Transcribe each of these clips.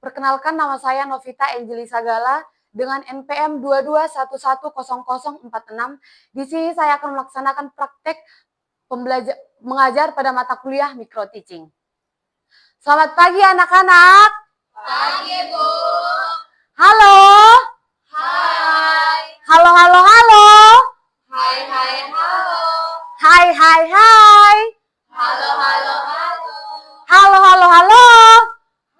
Perkenalkan, nama saya Novita Angelisa Sagala dengan NPM 22110046. Di sini saya akan melaksanakan praktek mengajar pada mata kuliah micro teaching. Selamat pagi anak-anak. Pagi, Bu. Halo. Hai. Halo, halo, halo. Hai, hai, halo. Hai, hai, hai. Halo, halo, halo. Halo, halo, halo.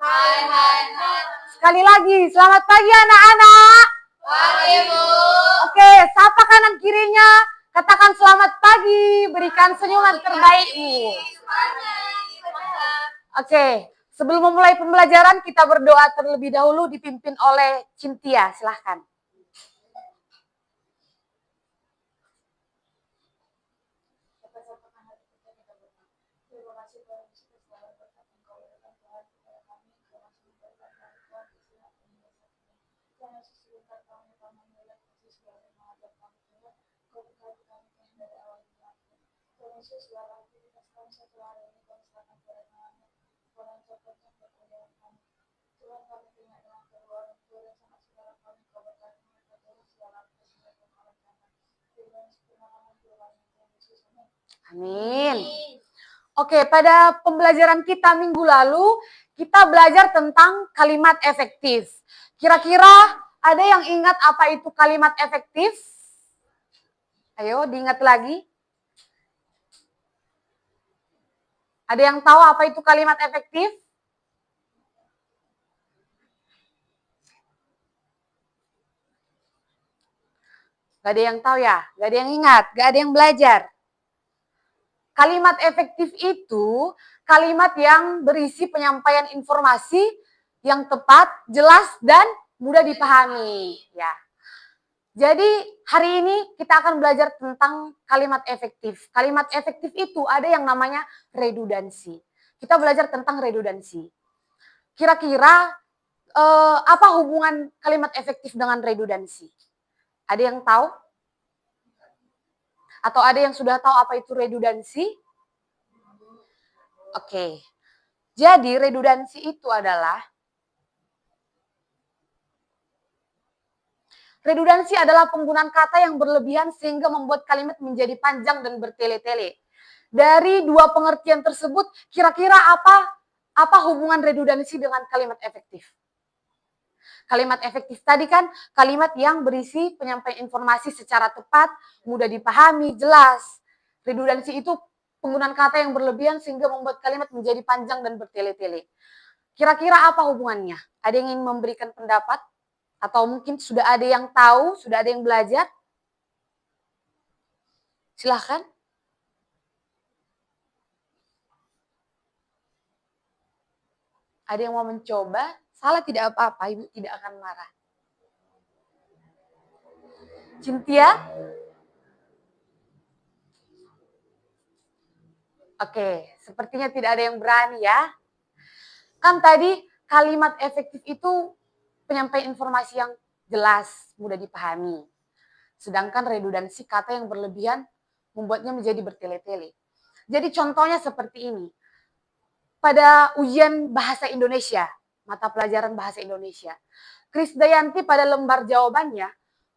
Hai, hai, hai. Sekali lagi, selamat pagi anak-anak. Pagi, Bu. Oke, sapa kanan kirinya. Katakan selamat pagi, berikan senyuman terbaikmu. Oke, sebelum memulai pembelajaran kita berdoa terlebih dahulu dipimpin oleh Cynthia, silahkan. Amin. Oke, pada pembelajaran kita minggu lalu, kita belajar tentang kalimat efektif. Kira-kira ada yang ingat apa itu kalimat efektif? Ayo, diingat lagi. Ada yang tahu apa itu kalimat efektif? Gak ada yang tahu ya? Gak ada yang ingat? Gak ada yang belajar? Kalimat efektif itu kalimat yang berisi penyampaian informasi yang tepat, jelas, dan mudah dipahami. Ya. Jadi hari ini kita akan belajar tentang kalimat efektif. Kalimat efektif itu ada yang namanya redundansi. Kita belajar tentang redundansi. Kira-kira apa hubungan kalimat efektif dengan redundansi? Ada yang tahu? Atau ada yang sudah tahu apa itu redundansi? Oke. Jadi redundansi itu adalah penggunaan kata yang berlebihan sehingga membuat kalimat menjadi panjang dan bertele-tele. Dari dua pengertian tersebut, kira-kira apa hubungan redundansi dengan kalimat efektif? Kalimat efektif tadi kan kalimat yang berisi penyampaian informasi secara tepat, mudah dipahami, jelas. Redundansi itu penggunaan kata yang berlebihan sehingga membuat kalimat menjadi panjang dan bertele-tele. Kira-kira apa hubungannya? Ada yang ingin memberikan pendapat? Atau mungkin sudah ada yang tahu, sudah ada yang belajar? Silahkan. Ada yang mau mencoba? Salah tidak apa-apa, Ibu tidak akan marah. Cynthia? Oke, sepertinya tidak ada yang berani ya. Kan tadi kalimat efektif itu penyampaian informasi yang jelas, mudah dipahami. Sedangkan redundansi kata yang berlebihan membuatnya menjadi bertele-tele. Jadi contohnya seperti ini. Pada ujian bahasa Indonesia, mata pelajaran bahasa Indonesia, Krisdayanti pada lembar jawabannya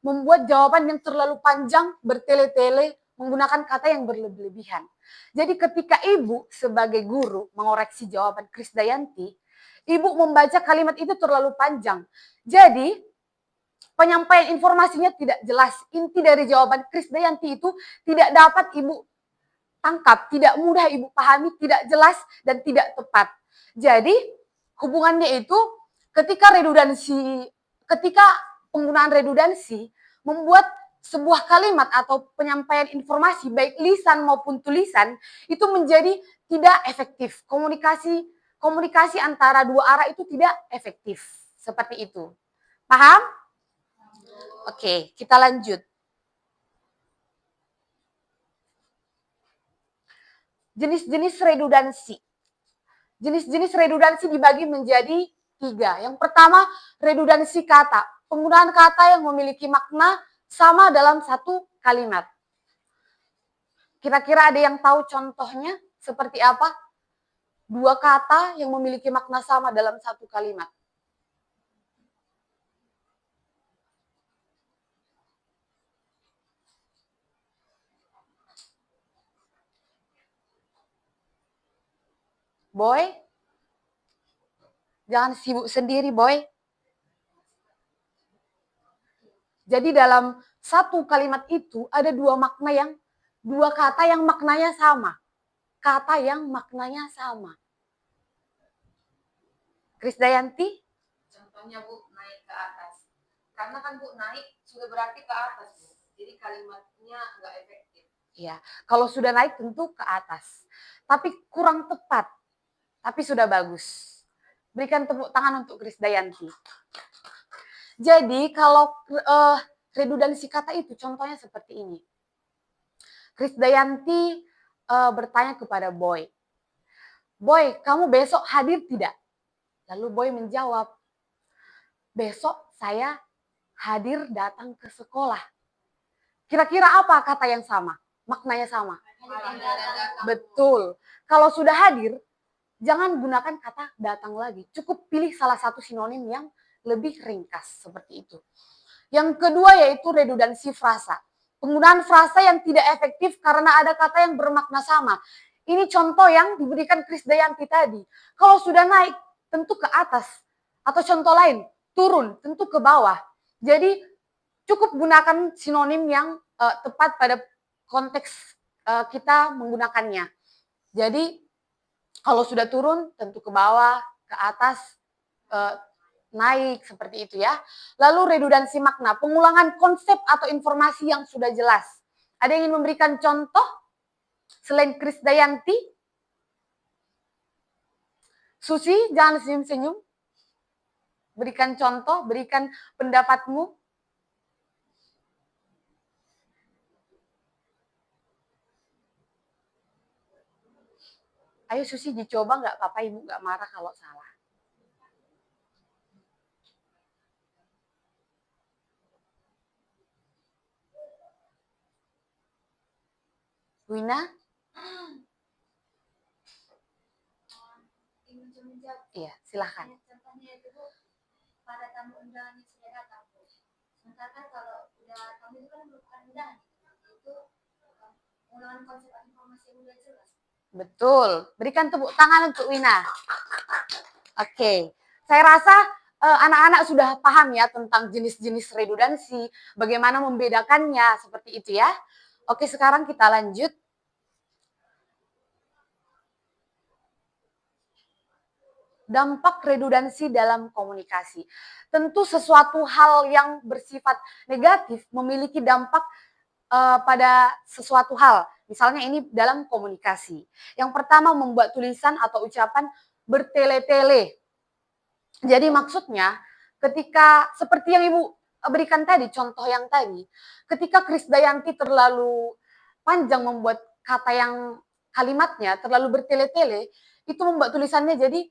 membuat jawaban yang terlalu panjang, bertele-tele, menggunakan kata yang berlebihan. Jadi ketika Ibu sebagai guru mengoreksi jawaban Krisdayanti, Ibu membaca kalimat itu terlalu panjang. Jadi penyampaian informasinya tidak jelas. Inti dari jawaban Krisdayanti itu tidak dapat Ibu tangkap, tidak mudah Ibu pahami, tidak jelas, dan tidak tepat. Jadi hubungannya itu ketika penggunaan redundansi membuat sebuah kalimat atau penyampaian informasi baik lisan maupun tulisan itu menjadi tidak efektif. Komunikasi antara dua arah itu tidak efektif. Seperti itu. Paham? Oke, kita lanjut. Jenis-jenis redundansi. Jenis-jenis redundansi dibagi menjadi 3. Yang pertama, redundansi kata. Penggunaan kata yang memiliki makna sama dalam satu kalimat. Kira-kira ada yang tahu contohnya seperti apa? Dua kata yang memiliki makna sama dalam satu kalimat. Boy, jangan sibuk sendiri, Boy. Jadi dalam satu kalimat itu ada dua kata yang maknanya sama. Kata yang maknanya sama. Krisdayanti? Contohnya Bu, naik ke atas. Karena kan Bu naik sudah berarti ke atas Bu. Jadi kalimatnya nggak efektif. Ya, kalau sudah naik tentu ke atas. Tapi kurang tepat. Tapi sudah bagus. Berikan tepuk tangan untuk Krisdayanti. Jadi kalau redundansi kata itu contohnya seperti ini. Krisdayanti bertanya kepada Boy. Boy, kamu besok hadir tidak? Lalu Boy menjawab, besok saya hadir datang ke sekolah. Kira-kira apa kata yang sama? Maknanya sama? Betul. Kalau sudah hadir, jangan gunakan kata datang lagi. Cukup pilih salah satu sinonim yang lebih ringkas seperti itu. Yang kedua yaitu redundansi frasa. Penggunaan frasa yang tidak efektif karena ada kata yang bermakna sama. Ini contoh yang diberikan Krisdayanti tadi. Kalau sudah naik, tentu ke atas. Atau contoh lain, turun, tentu ke bawah. Jadi cukup gunakan sinonim yang tepat pada konteks kita menggunakannya. Jadi kalau sudah turun, tentu ke bawah, ke atas, naik, seperti itu ya. Lalu redundansi makna, pengulangan konsep atau informasi yang sudah jelas. Ada yang ingin memberikan contoh selain Krisdayanti? Susi, jangan senyum-senyum. Berikan contoh, berikan pendapatmu. Ayo Susi dicoba, nggak apa-apa, Ibu nggak marah kalau salah. Wina? Iya, silahkan. Contohnya itu Bu, pada tamu undangan yang sudah datang Bu. Sementara kan kalau udah tamu itu kan merupakan undangan, itu pengulangan konsep informasi yang udah jelas. Betul. Berikan tepuk tangan untuk Wina. Oke. Saya rasa anak-anak sudah paham ya tentang jenis-jenis redundansi, bagaimana membedakannya, seperti itu ya. Oke, sekarang kita lanjut. Dampak redundansi dalam komunikasi. Tentu sesuatu hal yang bersifat negatif memiliki dampak pada sesuatu hal. Misalnya ini dalam komunikasi. Yang pertama, membuat tulisan atau ucapan bertele-tele. Jadi maksudnya ketika seperti yang Ibu berikan tadi, contoh yang tadi, ketika Krisdayanti terlalu panjang membuat kata yang kalimatnya terlalu bertele-tele, itu membuat tulisannya jadi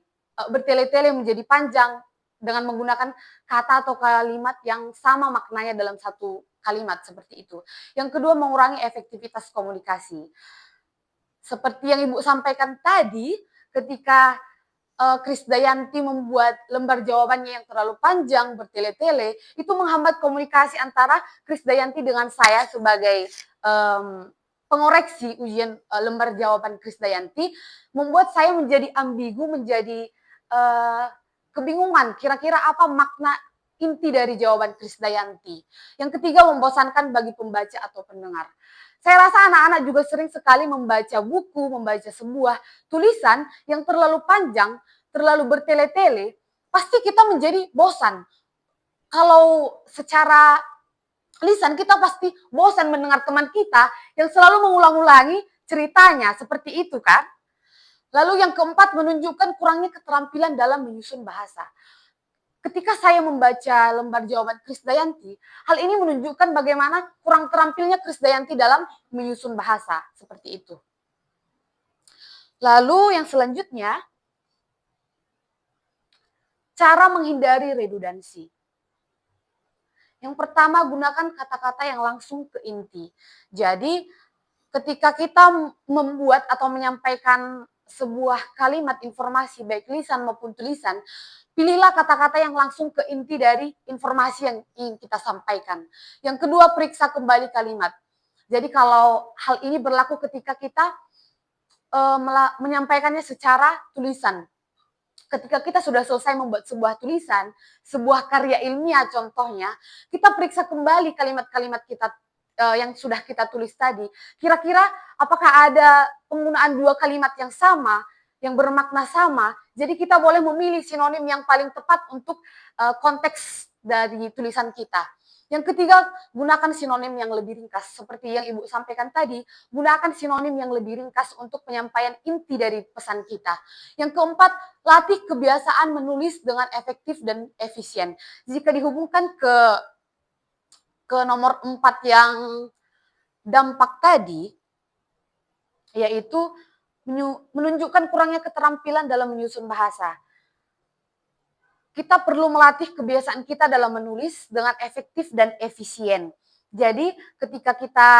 bertele-tele menjadi panjang dengan menggunakan kata atau kalimat yang sama maknanya dalam satu kalimat seperti itu. Yang kedua, mengurangi efektivitas komunikasi. Seperti yang Ibu sampaikan tadi, ketika Krisdayanti membuat lembar jawabannya yang terlalu panjang, bertele-tele, itu menghambat komunikasi antara Krisdayanti dengan saya sebagai pengoreksi ujian lembar jawaban Krisdayanti, membuat saya menjadi ambigu, menjadi kebingungan kira-kira apa makna inti dari jawaban Krisdayanti. Yang ketiga, membosankan bagi pembaca atau pendengar. Saya rasa anak-anak juga sering sekali membaca buku, membaca sebuah tulisan yang terlalu panjang, terlalu bertele-tele, pasti kita menjadi bosan. Kalau secara lisan kita pasti bosan mendengar teman kita yang selalu mengulang-ulangi ceritanya, seperti itu kan? Lalu yang keempat, menunjukkan kurangnya keterampilan dalam menyusun bahasa. Ketika saya membaca lembar jawaban Krisdayanti, hal ini menunjukkan bagaimana kurang terampilnya Krisdayanti dalam menyusun bahasa, seperti itu. Lalu yang selanjutnya, cara menghindari redundansi. Yang pertama, gunakan kata-kata yang langsung ke inti. Jadi, ketika kita membuat atau menyampaikan sebuah kalimat informasi baik lisan maupun tulisan, pilihlah kata-kata yang langsung ke inti dari informasi yang ingin kita sampaikan. Yang kedua, periksa kembali kalimat. Jadi kalau hal ini berlaku ketika kita menyampaikannya secara tulisan. Ketika kita sudah selesai membuat sebuah tulisan, sebuah karya ilmiah contohnya, kita periksa kembali kalimat-kalimat kita yang sudah kita tulis tadi. Kira-kira apakah ada penggunaan dua kalimat yang sama, yang bermakna sama. Jadi kita boleh memilih sinonim yang paling tepat untuk konteks dari tulisan kita. Yang ketiga, gunakan sinonim yang lebih ringkas. Seperti yang Ibu sampaikan tadi, gunakan sinonim yang lebih ringkas untuk penyampaian inti dari pesan kita. Yang keempat, latih kebiasaan menulis dengan efektif dan efisien. Jika dihubungkan ke nomor 4 yang dampak tadi, yaitu menunjukkan kurangnya keterampilan dalam menyusun bahasa. Kita perlu melatih kebiasaan kita dalam menulis dengan efektif dan efisien. Jadi ketika kita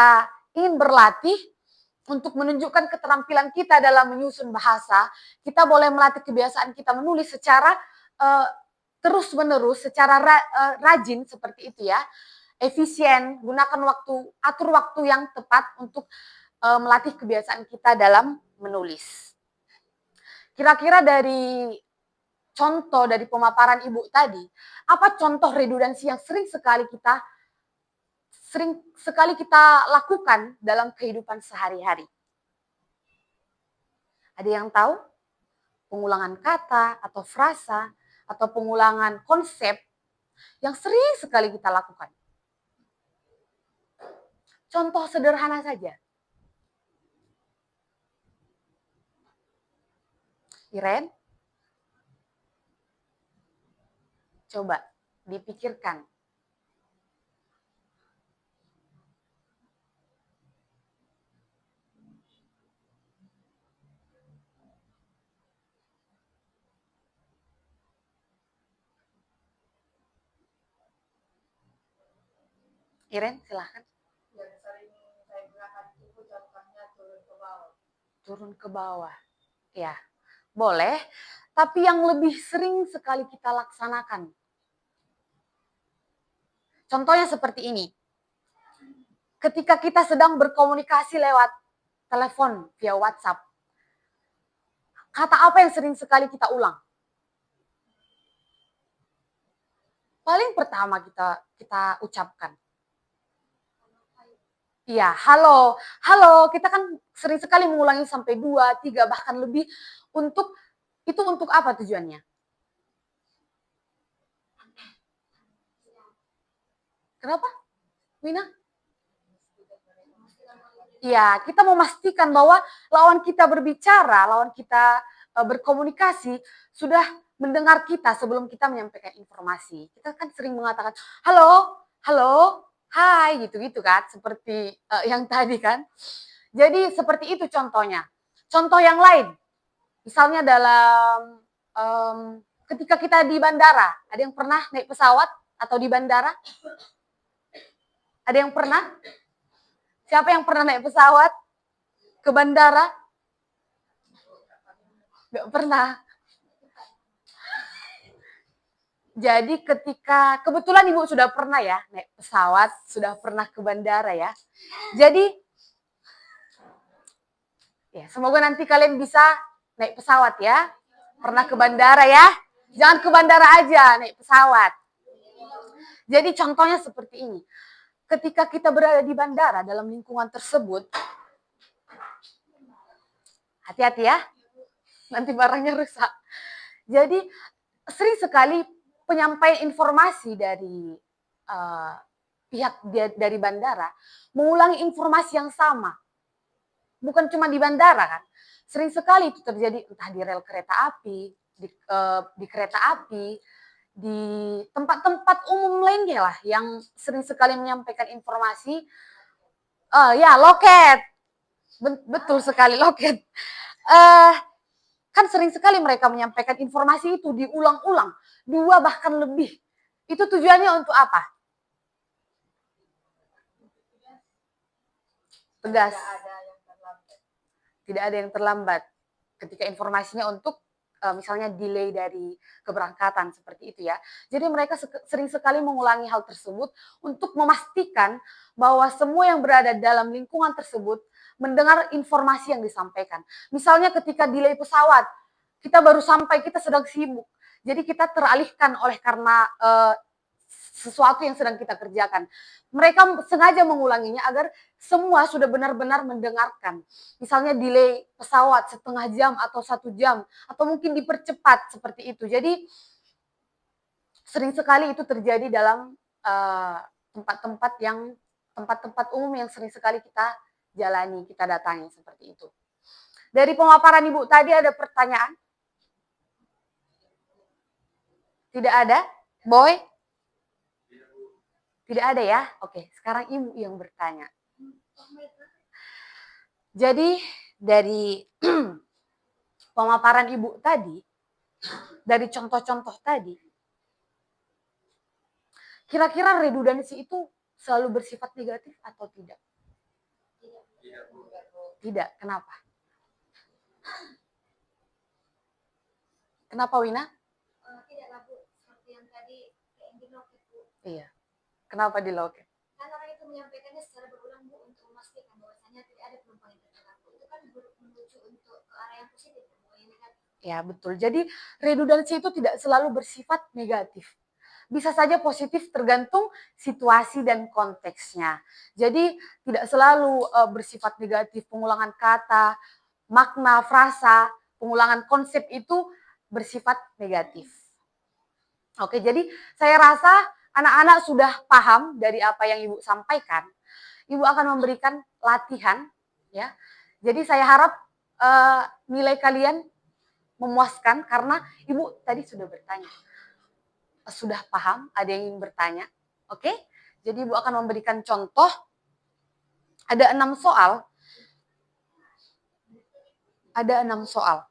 ingin berlatih untuk menunjukkan keterampilan kita dalam menyusun bahasa, kita boleh melatih kebiasaan kita menulis secara terus-menerus, secara rajin seperti itu ya. Efisien, gunakan waktu, atur waktu yang tepat untuk melatih kebiasaan kita dalam menulis. Kira-kira dari contoh dari pemaparan Ibu tadi, apa contoh redundansi yang sering sekali kita lakukan dalam kehidupan sehari-hari? Ada yang tahu? Pengulangan kata atau frasa atau pengulangan konsep yang sering sekali kita lakukan. Contoh sederhana saja. Iren, coba dipikirkan. Iren, silahkan. Yang sering saya gunakan itu contohnya turun ke bawah. Turun ke bawah. Ya, boleh. Tapi yang lebih sering sekali kita laksanakan. Contohnya seperti ini. Ketika kita sedang berkomunikasi lewat telepon via WhatsApp, kata apa yang sering sekali kita ulang? Paling pertama kita ucapkan. Iya, halo. Halo, kita kan sering sekali mengulangi sampai 2, 3, bahkan lebih. Itu untuk apa tujuannya? Kenapa? Wina? Iya, kita memastikan bahwa lawan kita berbicara, lawan kita berkomunikasi, sudah mendengar kita sebelum kita menyampaikan informasi. Kita kan sering mengatakan, halo, halo, hai, gitu-gitu kan, seperti yang tadi kan. Jadi seperti itu contohnya. Contoh yang lain, misalnya dalam ketika kita di bandara, ada yang pernah naik pesawat atau di bandara? Ada yang pernah? Siapa yang pernah naik pesawat ke bandara? Gak pernah. Jadi ketika, kebetulan Ibu sudah pernah ya naik pesawat, sudah pernah ke bandara ya. Jadi, ya semoga nanti kalian bisa naik pesawat ya. Pernah ke bandara ya. Jangan ke bandara aja, naik pesawat. Jadi contohnya seperti ini. Ketika kita berada di bandara dalam lingkungan tersebut, hati-hati ya, nanti barangnya rusak. Jadi sering sekali penyampaian informasi dari pihak dari bandara mengulangi informasi yang sama. Bukan cuma di bandara kan, sering sekali itu terjadi entah di rel kereta api, di kereta api, di tempat-tempat umum lainnya lah yang sering sekali menyampaikan informasi. Ya, loket. Betul sekali, loket. Kan sering sekali mereka menyampaikan informasi itu diulang-ulang, 2 bahkan lebih. Itu tujuannya untuk apa? Tegas. Tidak ada yang terlambat. Ketika informasinya untuk misalnya delay dari keberangkatan seperti itu ya. Jadi mereka sering sekali mengulangi hal tersebut untuk memastikan bahwa semua yang berada dalam lingkungan tersebut mendengar informasi yang disampaikan. Misalnya ketika delay pesawat, kita baru sampai, kita sedang sibuk. Jadi kita teralihkan oleh karena sesuatu yang sedang kita kerjakan. Mereka sengaja mengulanginya agar semua sudah benar-benar mendengarkan. Misalnya delay pesawat setengah jam atau 1 jam, atau mungkin dipercepat seperti itu. Jadi sering sekali itu terjadi dalam tempat-tempat umum yang sering sekali kita jalani, kita datangi seperti itu. Dari pemaparan Ibu tadi ada pertanyaan? Tidak ada? Boy? Tidak ada ya? Oke, sekarang Ibu yang bertanya. Jadi dari pemaparan Ibu tadi, dari contoh-contoh tadi, kira-kira redundansi itu selalu bersifat negatif atau tidak? Tidak. Kenapa? Kenapa, Wina? Tidaklah Bu, seperti yang tadi kayak di loket Bu. Iya. Kenapa di loket? Kan orang itu menyampaikannya secara berulang Bu untuk memastikan bahwasanya tidak ada penumpang yang terkena Bu. Itu kan menuju untuk ke arah yang positif Bu, yang negatif. Ya, betul. Jadi redundansi itu tidak selalu bersifat negatif. Bisa saja positif tergantung situasi dan konteksnya. Jadi tidak selalu bersifat negatif. Pengulangan kata, makna, frasa, pengulangan konsep itu bersifat negatif. Oke, jadi saya rasa anak-anak sudah paham dari apa yang Ibu sampaikan. Ibu akan memberikan latihan, ya. Jadi saya harap nilai kalian memuaskan karena Ibu tadi sudah bertanya. Sudah paham, ada yang ingin bertanya. Oke? Jadi Ibu akan memberikan contoh. Ada 6 soal. Ada 6 soal.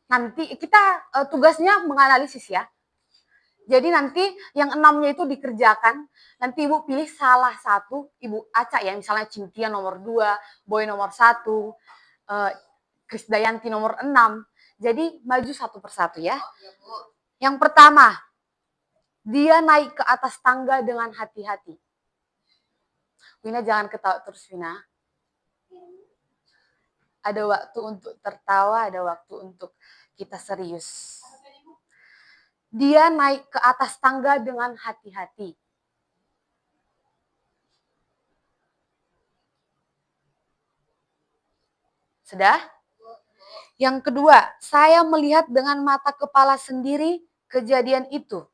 Nanti kita tugasnya menganalisis ya. Jadi nanti yang 6-nya itu dikerjakan. Nanti Ibu pilih salah satu, Ibu acak ya. Misalnya Cynthia nomor 2, Boy nomor 1, Krisdayanti nomor 6. Jadi maju satu persatu ya. Yang pertama, dia naik ke atas tangga dengan hati-hati. Wina jangan ketawa terus, Wina. Ada waktu untuk tertawa, ada waktu untuk kita serius. Dia naik ke atas tangga dengan hati-hati. Sudah? Yang kedua, saya melihat dengan mata kepala sendiri kejadian itu.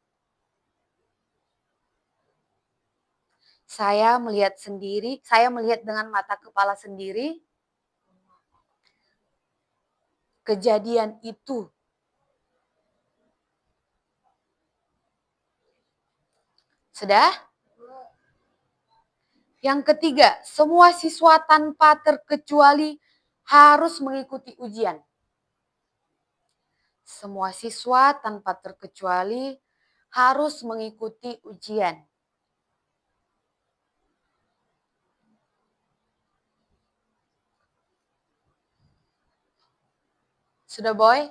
Saya melihat dengan mata kepala sendiri kejadian itu. Sudah? Yang ketiga, semua siswa tanpa terkecuali harus mengikuti ujian. Semua siswa tanpa terkecuali harus mengikuti ujian. Sudah, Boy?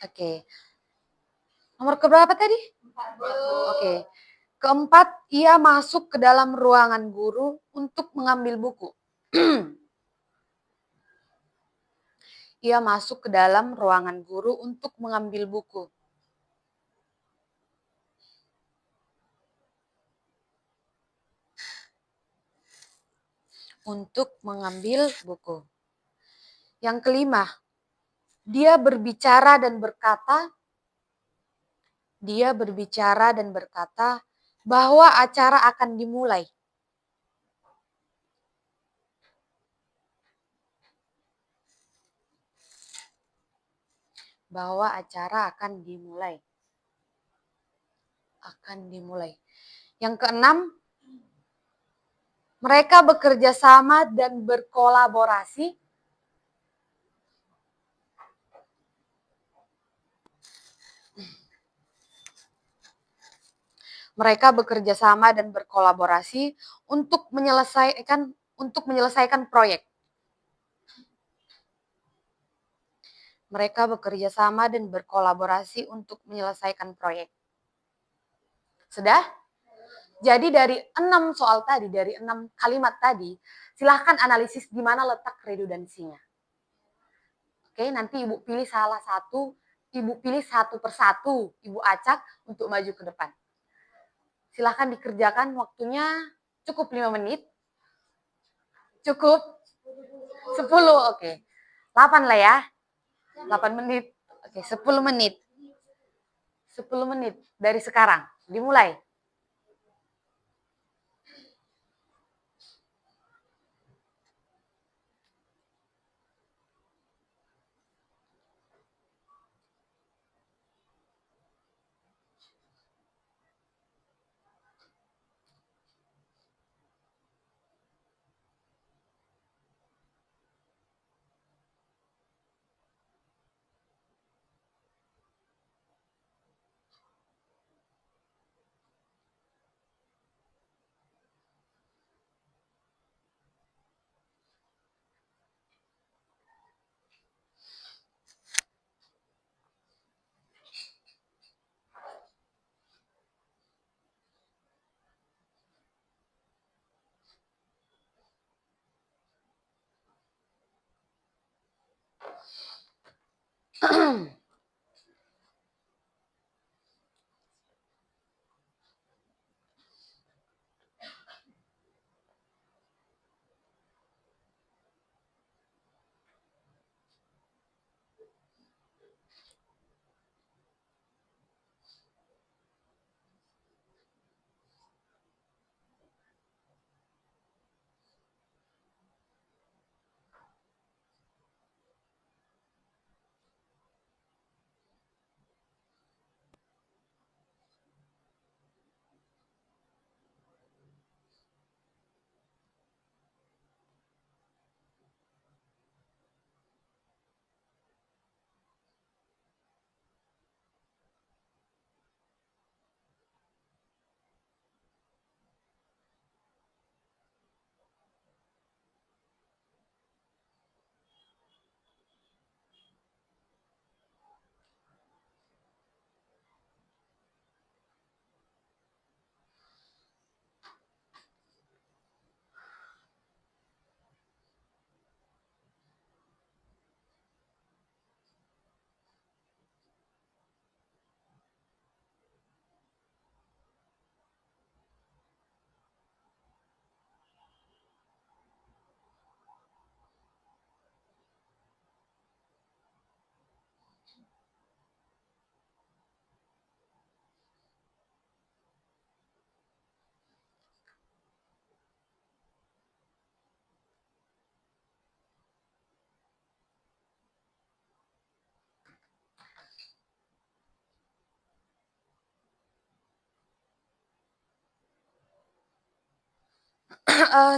Oke. Nomor keberapa tadi? 4. Oke. Keempat, ia masuk ke dalam ruangan guru untuk mengambil buku. Ia masuk ke dalam ruangan guru untuk mengambil buku. Untuk mengambil buku. Yang kelima, dia berbicara dan berkata bahwa acara akan dimulai. Bahwa acara akan dimulai. Yang keenam, mereka bekerja sama dan berkolaborasi. Mereka bekerja sama dan berkolaborasi untuk menyelesaikan proyek. Mereka bekerja sama dan berkolaborasi untuk menyelesaikan proyek. Sudah? Jadi dari 6 soal tadi, dari 6 kalimat tadi, silahkan analisis di mana letak redundansinya. Oke, nanti Ibu pilih salah satu, Ibu pilih satu persatu, Ibu acak untuk maju ke depan. Silahkan dikerjakan, waktunya cukup 5 menit. Cukup? 10, oke. 8 lah ya. 8 menit. Oke, 10 menit. 10 menit dari sekarang. Dimulai.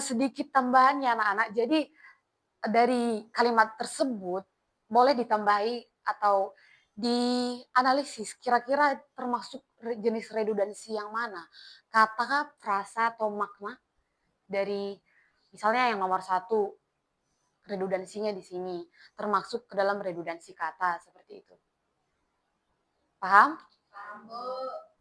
Sedikit tambahan ya anak-anak. Jadi dari kalimat tersebut boleh ditambahi atau dianalisis kira-kira termasuk jenis redundansi yang mana, kata, frasa, atau makna dari misalnya yang nomor satu redundansinya di sini termasuk ke dalam redundansi kata seperti itu. Paham? Paham, Bu.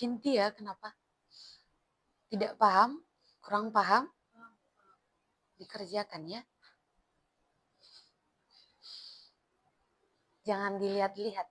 Cinti ya, kenapa? Tidak paham? Kurang paham? Dikerjakan ya. Jangan dilihat-lihat.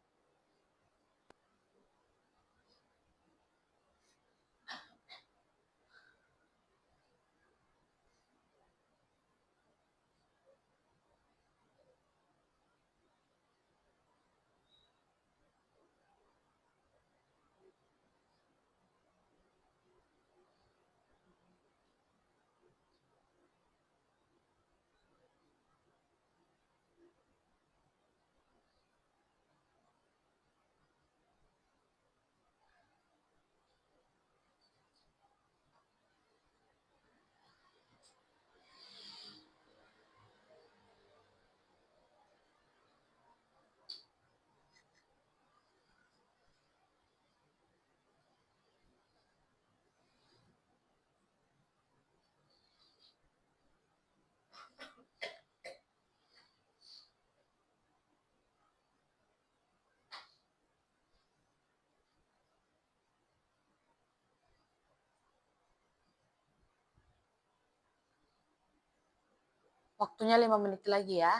Waktunya 5 menit lagi ya.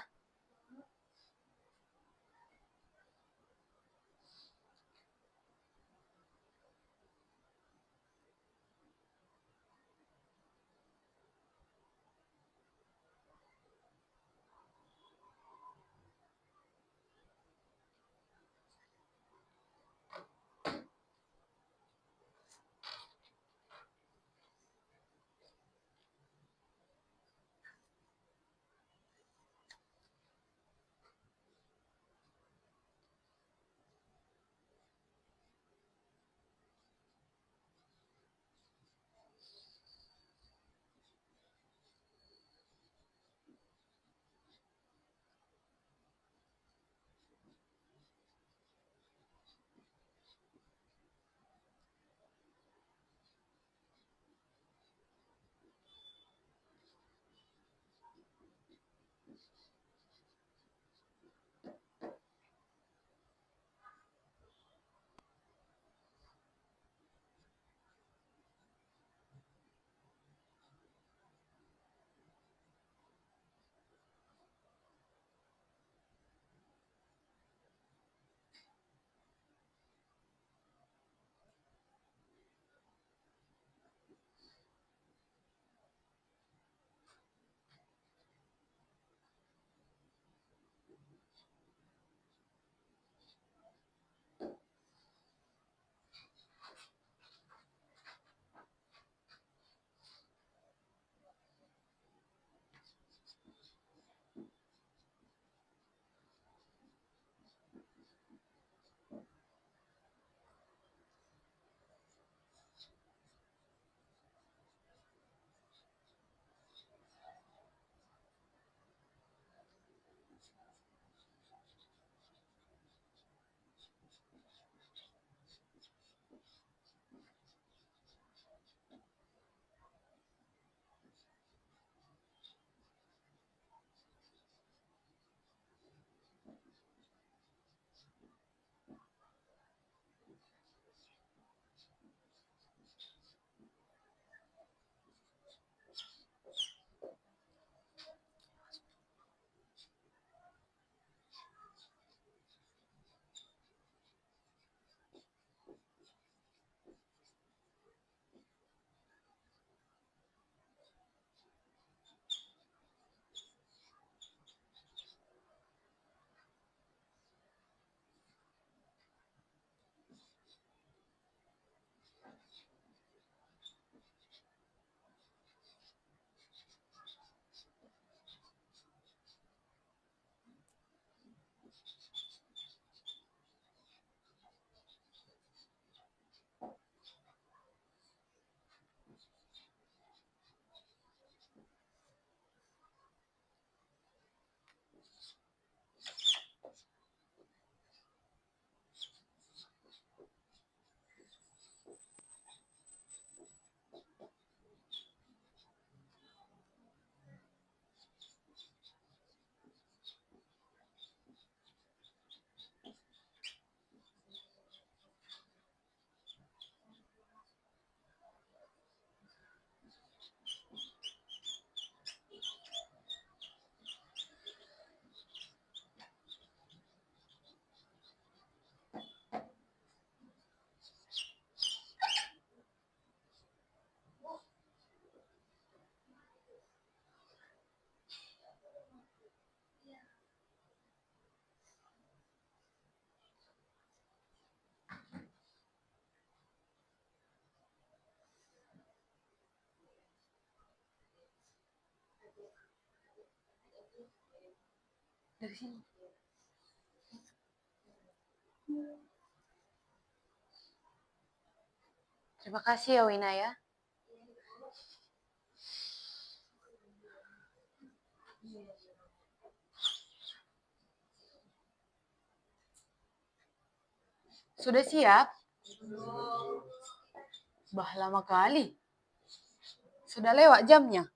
Dari sini. Terima kasih ya Wina ya. Sudah siap? Bah, lama kali. Sudah lewat jamnya.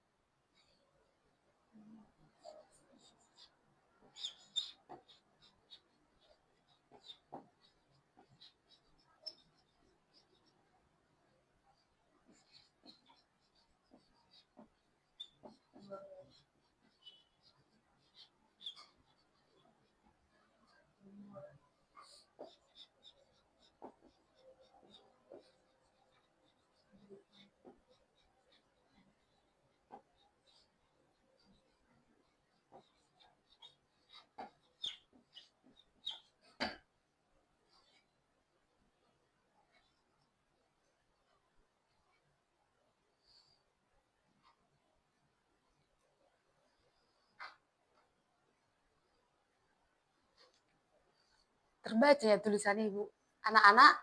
terbaca ya tulisan Ibu. Anak-anak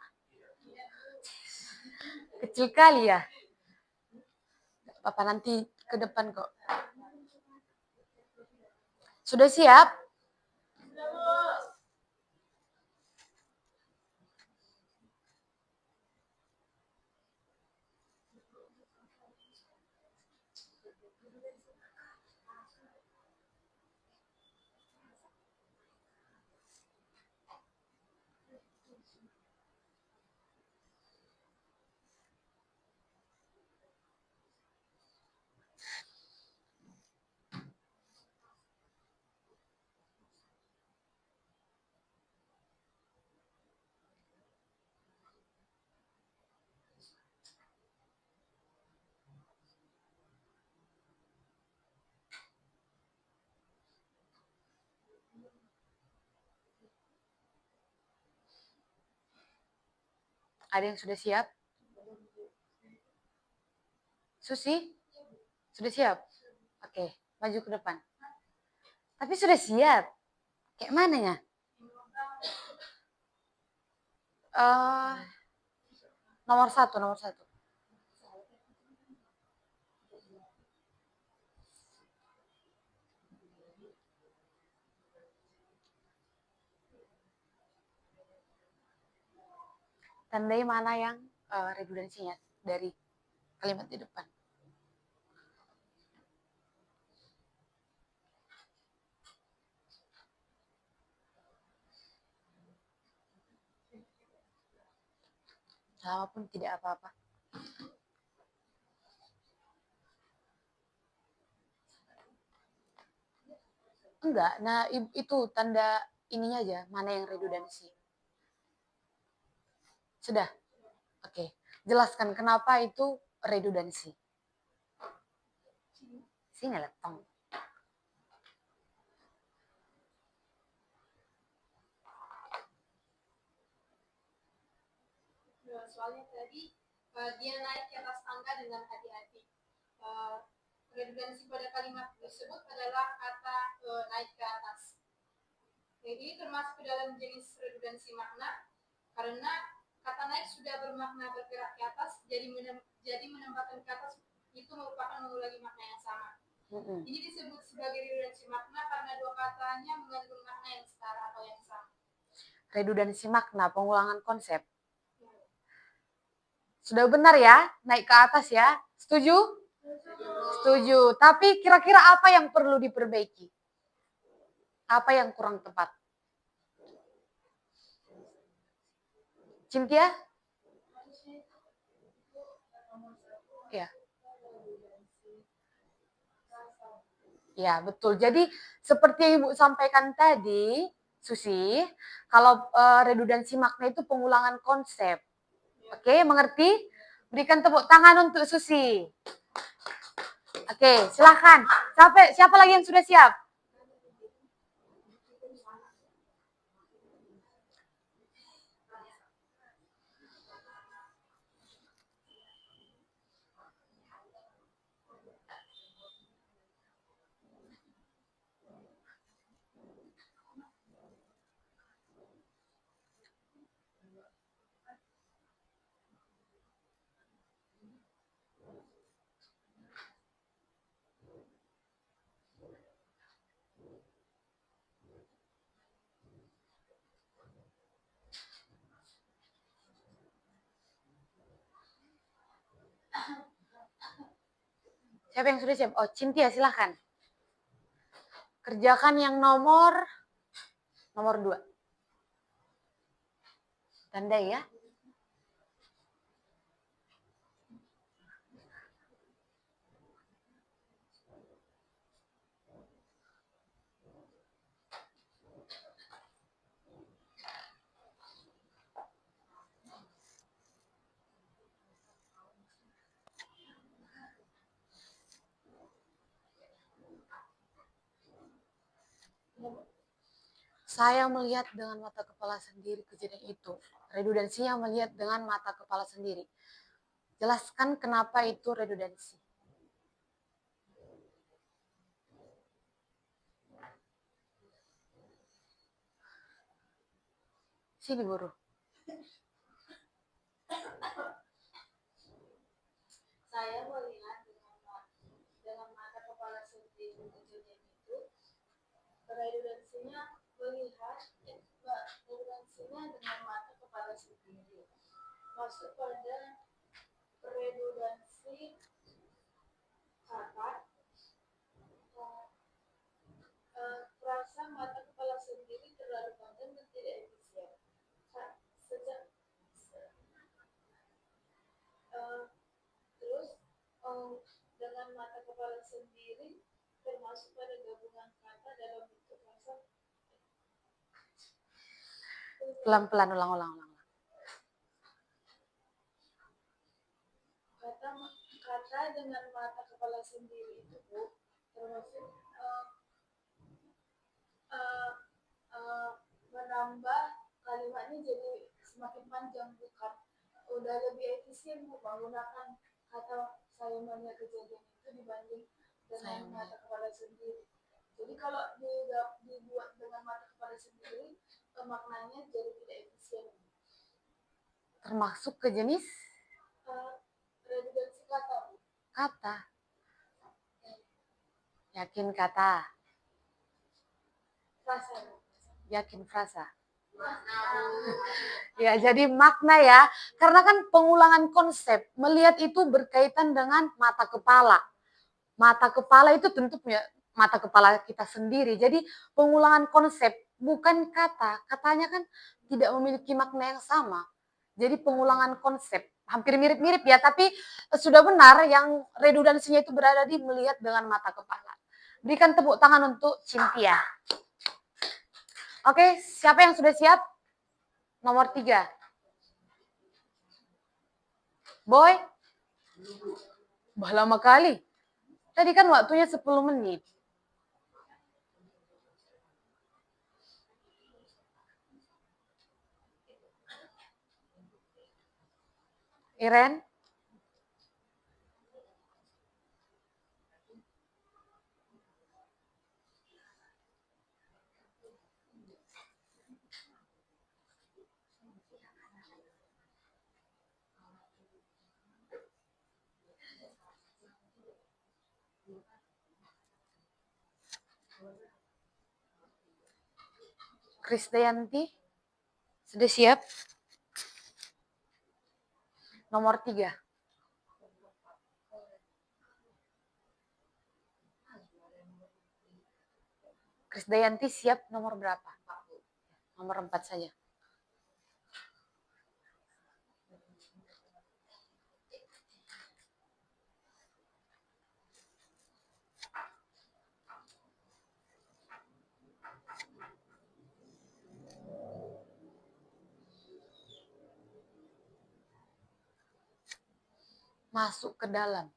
kecil kali ya. Gak apa-apa, nanti ke depan kok. Sudah siap? Ada yang sudah siap? Susi? Sudah siap? Oke, maju ke depan. Tapi sudah siap. Kayak mana ya? Nomor satu. Tandai mana yang redundansinya dari kalimat di depan. Lama pun tidak apa-apa. Enggak, nah itu tanda ininya aja, mana yang redundansi. Sudah? Oke, jelaskan kenapa itu redundansi. Sini letong. Soalnya tadi dia naik ke atas tangga dengan hati-hati. Redundansi pada kalimat tersebut adalah kata naik ke atas. Jadi termasuk ke dalam jenis redundansi makna karena kata naik sudah bermakna bergerak ke atas, jadi menempatkan ke atas itu merupakan mengulangi makna yang sama. Ini disebut sebagai redundansi makna karena dua katanya mengandung makna yang setara atau yang sama. Redundansi makna, pengulangan konsep. Sudah benar ya, naik ke atas ya. Setuju? Setuju. Tapi kira-kira apa yang perlu diperbaiki? Apa yang kurang tepat? Cynthia? Ya. Ya, betul. Jadi seperti yang Ibu sampaikan tadi, Susi, kalau redundansi makna itu pengulangan konsep. Oke, mengerti? Berikan tepuk tangan untuk Susi. Oke, silahkan. Siapa lagi yang sudah siap? Siapa yang sudah siap? Oh, Cynthia, silahkan. Kerjakan yang nomor 2. Tandai ya. Saya melihat dengan mata kepala sendiri kejadian itu. Redundansinya melihat dengan mata kepala sendiri. Jelaskan kenapa itu redundansi. Sini Guru. Saya melihat dengan mata kepala sendiri kejadian itu, redundansinya dengan mata kepala sendiri masuk pada redundansi kata frasa mata kepala sendiri terlalu panjang dan tidak efisien. Dengan mata kepala sendiri termasuk pada gabungan kata dalam bentuk frasa. Pelan-pelan, ulang. Kata dengan mata kepala sendiri itu Bu, termasuk menambah kalimatnya jadi semakin panjang, bukan udah lebih efisien Bu menggunakan kata saya melihat kejadian itu dibanding dengan mata kepala sendiri. Jadi kalau dibuat dengan mata kepala sendiri, maknanya jadi tidak efisien. Termasuk ke jenis redundansi kata Bu. Kata. Yakin kata. Frasa. Yakin frasa. Ya, jadi makna ya. Karena kan pengulangan konsep, melihat itu berkaitan dengan mata kepala. Mata kepala itu tentu punya mata kepala kita sendiri. Jadi pengulangan konsep bukan kata. Katanya kan tidak memiliki makna yang sama. Jadi pengulangan konsep. Hampir mirip-mirip ya, tapi sudah benar yang redundansinya itu berada di melihat dengan mata kepala. Berikan tepuk tangan untuk Cynthia. Oke, siapa yang sudah siap? Nomor 3. Boy? Bah, lama kali. Tadi kan waktunya 10 menit. Iren? Krisdayanti? Sudah siap? Nomor 3. Krisdayanti siap nomor berapa? Nomor 4 saja. Masuk ke dalam.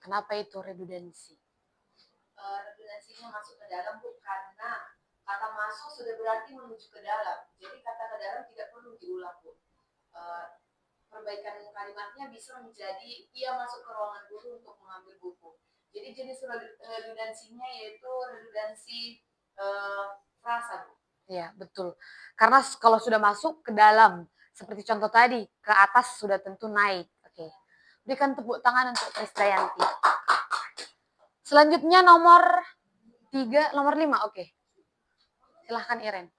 Kenapa itu redundansi? Redundansinya masuk ke dalam Bu, karena kata masuk sudah berarti menuju ke dalam. Jadi kata ke dalam tidak perlu diulang Bu. Perbaikan kalimatnya bisa menjadi ia masuk ke ruangan guru untuk mengambil buku. Jadi jenis redundansinya yaitu redundansi frasa Bu. Ya, betul. Karena kalau sudah masuk ke dalam, seperti contoh tadi, ke atas sudah tentu naik. Oke. Berikan tepuk tangan untuk Krisdayanti. Selanjutnya nomor 5. Oke. Silahkan Iren.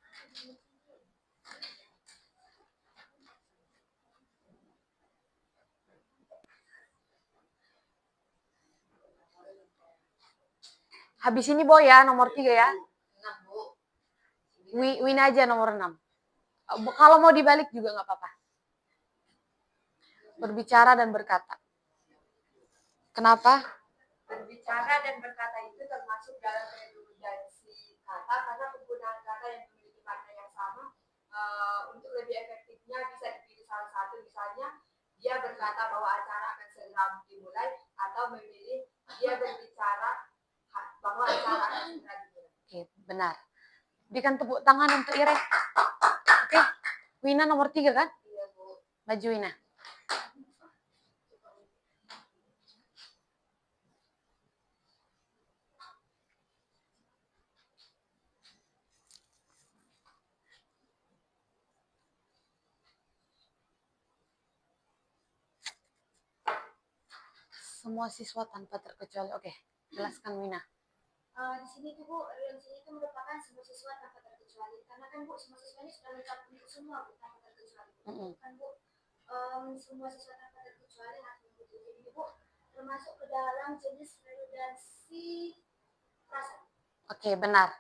Habis ini Boy ya, nomor 3 ya. 6 Bu. Win aja nomor 6. Kalau mau dibalik juga nggak apa-apa. Berbicara dan berkata. Kenapa? Berbicara dan berkata itu termasuk dalam redundansi kata karena penggunaan kata yang memiliki makna yang sama. Untuk lebih efektifnya bisa dipilih salah satu, misalnya dia berkata bahwa acara akan segera dimulai, atau memilih dia berbicara bahwa acara akan segera dimulai. Oke, benar. Berikan tepuk tangan untuk Iren. Oke, Wina nomor 3 kan? Iya Bu. Maju Wina. Semua siswa tanpa terkecuali. Oke, jelaskan Wina. Di sini tuh Bu, reduksi itu merupakan semua siswa tanpa terkecuali. Karena kan Bu, semua siswa ini sudah lengkap untuk semua Bu, tanpa terkecuali. Kan Bu, semua siswa tanpa terkecuali harus mengikuti. Jadi Bu, termasuk ke dalam jenis redundansi frasa. Oke, benar.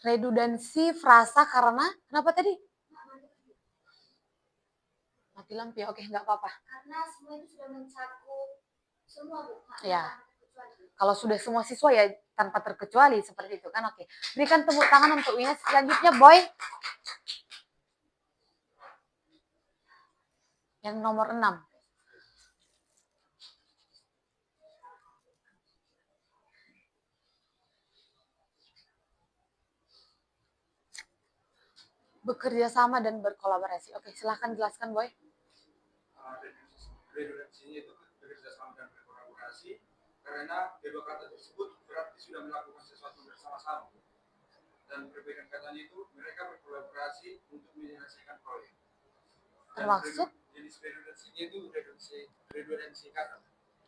Redundansi frasa karena kenapa tadi? Mati lampu ya. Oke, nggak apa-apa. Karena semua itu sudah mencakup semua Bu. Ya. Kalau sudah semua siswa ya tanpa terkecuali seperti itu kan. Oke. Berikan tepuk tangan untuk Wina. Selanjutnya Boy. Yang nomor 6. Bekerja sama dan berkolaborasi. Oke, silahkan jelaskan Boy. Redundansinya itu bekerja sama dan berkolaborasi karena kedua kata tersebut berarti sudah melakukan sesuatu bersama-sama, dan perbedaan katanya itu mereka berkolaborasi untuk menyelesaikan proyek. Termasuk jenis redundansinya itu redundansi kata.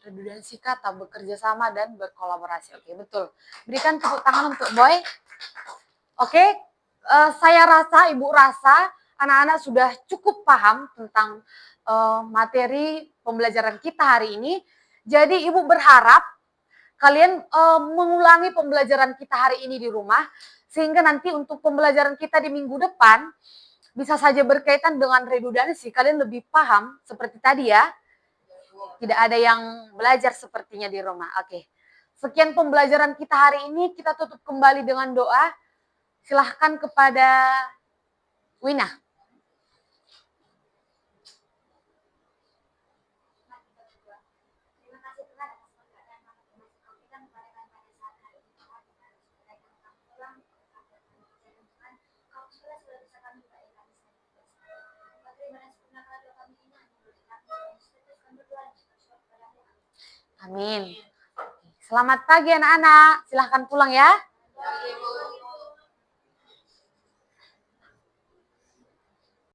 Redundansi kata, bekerja sama dan berkolaborasi. Oke, betul. Berikan tepuk tangan untuk Boy. Oke, saya rasa, Ibu rasa anak-anak sudah cukup paham tentang materi pembelajaran kita hari ini. Jadi Ibu berharap kalian mengulangi pembelajaran kita hari ini di rumah, sehingga nanti untuk pembelajaran kita di minggu depan bisa saja berkaitan dengan redundansi. Kalian lebih paham seperti tadi ya. Tidak ada yang belajar sepertinya di rumah. Oke. Sekian pembelajaran kita hari ini. Kita tutup kembali dengan doa. Silahkan kepada Wina. Terima kasih Tuhan atas berkat dan informasi yang diberikan kepada kami pada saat hari ini. Tuhan, kami pulang, Tuhan, kau sudah bisa kami baik kami sendiri. Terima kasih sempurnakan doa kami ini, menurut kami, dan seteruskan berdoa dan bersyukur kepadamu. Amin. Selamat pagi anak-anak. Silahkan pulang ya.